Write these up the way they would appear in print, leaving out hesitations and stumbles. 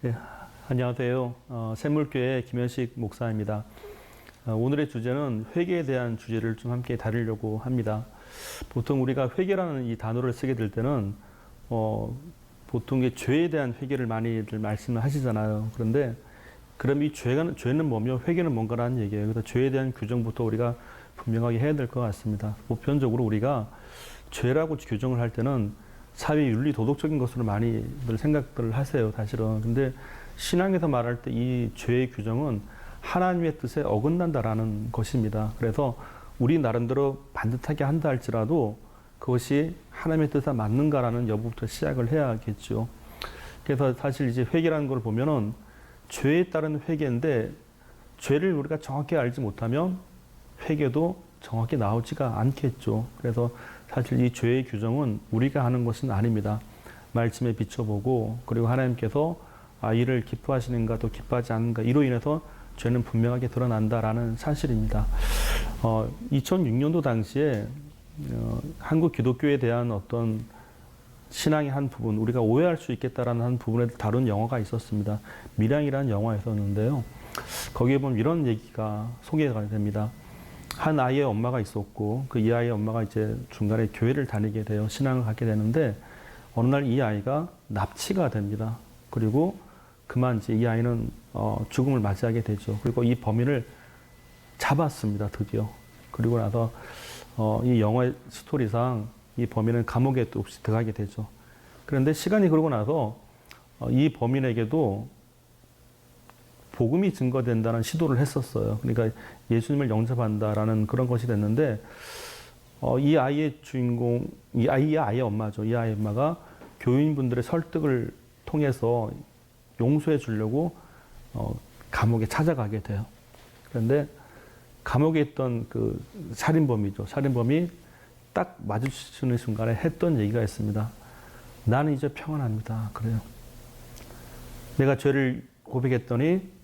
네, 안녕하세요. 샘물교회 김현식 목사입니다. 오늘의 주제는 회개에 대한 주제를 좀 함께 다루려고 합니다. 보통 우리가 회개라는 이 단어를 쓰게 될 때는 보통 죄에 대한 회개를 많이들 말씀을 하시잖아요. 그런데 그럼 이 죄는 뭐며 회개는 뭔가라는 얘기예요. 그래서 죄에 대한 규정부터 우리가 분명하게 해야 될 것 같습니다. 보편적으로 우리가 죄라고 규정을 할 때는 사회 윤리 도덕적인 것으로 많이들 생각들을 하세요, 사실은. 근데 신앙에서 말할 때 이 죄의 규정은 하나님의 뜻에 어긋난다라는 것입니다. 그래서 우리 나름대로 반듯하게 한다 할지라도 그것이 하나님의 뜻에 맞는가라는 여부부터 시작을 해야겠죠. 그래서 사실 이제 회개라는 걸 보면은 죄에 따른 회개인데 죄를 우리가 정확히 알지 못하면 회개도 정확히 나오지가 않겠죠. 그래서 사실 이 죄의 규정은 우리가 하는 것은 아닙니다. 말씀에 비춰보고 그리고 하나님께서 이를 기뻐하시는가 또 기뻐하지 않는가 이로 인해서 죄는 분명하게 드러난다라는 사실입니다. 2006년도 당시에 한국 기독교에 대한 어떤 신앙의 한 부분, 우리가 오해할 수 있겠다라는 한 부분에 다룬 영화가 있었습니다. 밀양이라는 영화였었는데요. 거기에 보면 이런 얘기가 소개가 됩니다. 한 아이의 엄마가 있었고 그 이 아이의 엄마가 이제 중간에 교회를 다니게 돼요. 신앙을 갖게 되는데 어느 날 이 아이가 납치가 됩니다. 그리고 그만 이제 이 아이는 죽음을 맞이하게 되죠. 그리고 이 범인을 잡았습니다. 드디어. 그리고 나서 이 영화의 스토리상 이 범인은 감옥에 또 없이 들어가게 되죠. 그런데 시간이 흐르고 나서 이 범인에게도 복음이 증거된다는 시도를 했었어요. 그러니까 예수님을 영접한다라는 그런 것이 됐는데 이 아이의 주인공, 이 아이의 엄마죠. 이 아이의 엄마가 교인분들의 설득을 통해서 용서해 주려고 감옥에 찾아가게 돼요. 그런데 감옥에 있던 그 살인범이죠. 살인범이 딱 마주치는 순간에 했던 얘기가 있습니다. 나는 이제 평안합니다. 그래요. 내가 죄를 고백했더니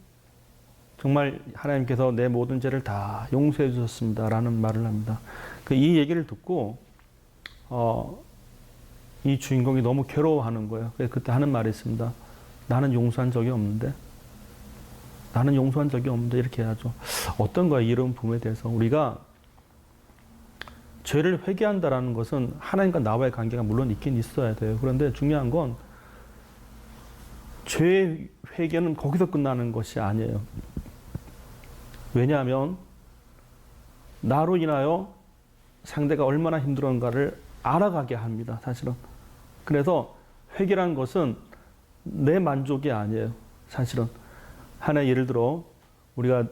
정말 하나님께서 내 모든 죄를 다 용서해 주셨습니다. 라는 말을 합니다. 이 얘기를 듣고 이 주인공이 너무 괴로워하는 거예요. 그때 하는 말이 있습니다. 나는 용서한 적이 없는데 나는 용서한 적이 없는데 이렇게 해야죠. 어떤 거야 이런 부분에 대해서 우리가 죄를 회개한다라는 것은 하나님과 나와의 관계가 물론 있긴 있어야 돼요. 그런데 중요한 건 죄의 회개는 거기서 끝나는 것이 아니에요. 왜냐하면 나로 인하여 상대가 얼마나 힘들었는가를 알아가게 합니다. 사실은. 그래서 회개라는 것은 내 만족이 아니에요. 사실은. 하나 예를 들어 우리가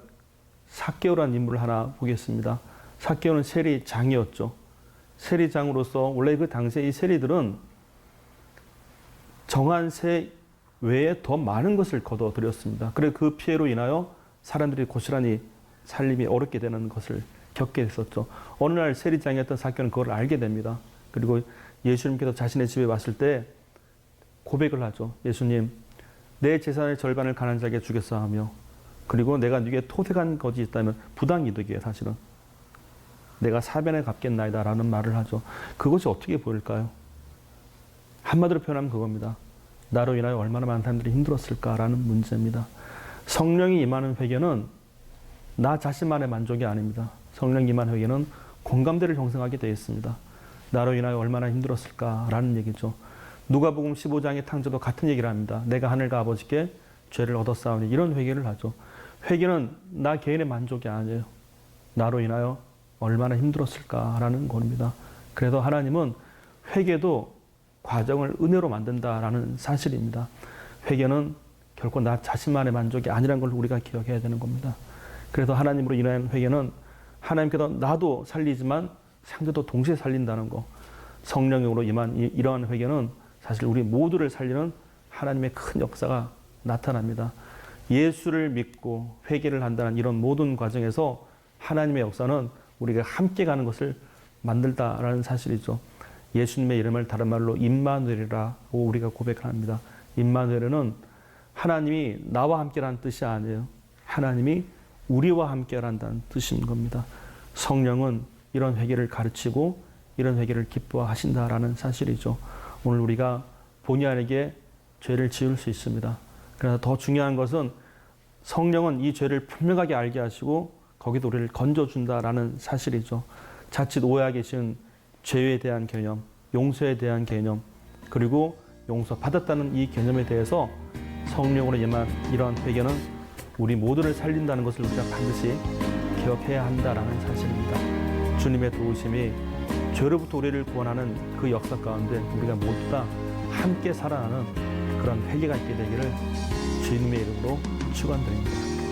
삭개오라는 인물을 하나 보겠습니다. 삭개오는 세리장이었죠. 세리장으로서 원래 그 당시에 이 세리들은 정한 세 외에 더 많은 것을 거둬들였습니다. 그래 그 피해로 인하여 사람들이 고스란히 살림이 어렵게 되는 것을 겪게 됐었죠. 어느 날 세리장이었던 삭개오는 그걸 알게 됩니다. 그리고 예수님께서 자신의 집에 왔을 때 고백을 하죠. 예수님, 내 재산의 절반을 가난한 자에게 주겠사 하며 그리고 내가 네게 토색한 것이 있다면 부당이득이에요. 사실은. 내가 사변에 갚겠나이다 라는 말을 하죠. 그것이 어떻게 보일까요? 한마디로 표현하면 그겁니다. 나로 인하여 얼마나 많은 사람들이 힘들었을까라는 문제입니다. 성령이 임하는 회개는 나 자신만의 만족이 아닙니다. 성령 임한 회개는 공감대를 형성하게 되어 있습니다. 나로 인하여 얼마나 힘들었을까라는 얘기죠. 누가복음 15장의 탕자도 같은 얘기를 합니다. 내가 하늘과 아버지께 죄를 얻었사오니 이런 회개를 하죠. 회개는 나 개인의 만족이 아니에요. 나로 인하여 얼마나 힘들었을까라는 겁니다. 그래서 하나님은 회개도 과정을 은혜로 만든다라는 사실입니다. 회개는 결코 나 자신만의 만족이 아니라는 걸 우리가 기억해야 되는 겁니다. 그래서 하나님으로 인한 회개는 하나님께서 나도 살리지만 상대도 동시에 살린다는 거. 성령으로 임한 이러한 회개는 사실 우리 모두를 살리는 하나님의 큰 역사가 나타납니다. 예수를 믿고 회개를 한다는 이런 모든 과정에서 하나님의 역사는 우리가 함께 가는 것을 만들다라는 사실이죠. 예수님의 이름을 다른 말로 임마누엘이라고 우리가 고백합니다. 임마누엘은 하나님이 나와 함께라는 뜻이 아니에요. 하나님이 우리와 함께란다는 뜻인 겁니다. 성령은 이런 회개를 가르치고 이런 회개를 기뻐하신다라는 사실이죠. 오늘 우리가 본의 아니게 죄를 지을 수 있습니다. 그래서 더 중요한 것은 성령은 이 죄를 분명하게 알게 하시고 거기도 우리를 건져준다라는 사실이죠. 자칫 오해하기 쉬운 죄에 대한 개념, 용서에 대한 개념, 그리고 용서받았다는 이 개념에 대해서 성령으로 임한 이러한 회개는 우리 모두를 살린다는 것을 우리가 반드시 기억해야 한다라는 사실입니다. 주님의 도우심이 죄로부터 우리를 구원하는 그 역사 가운데 우리가 모두 다 함께 살아나는 그런 회개가 있게 되기를 주님의 이름으로 축원드립니다.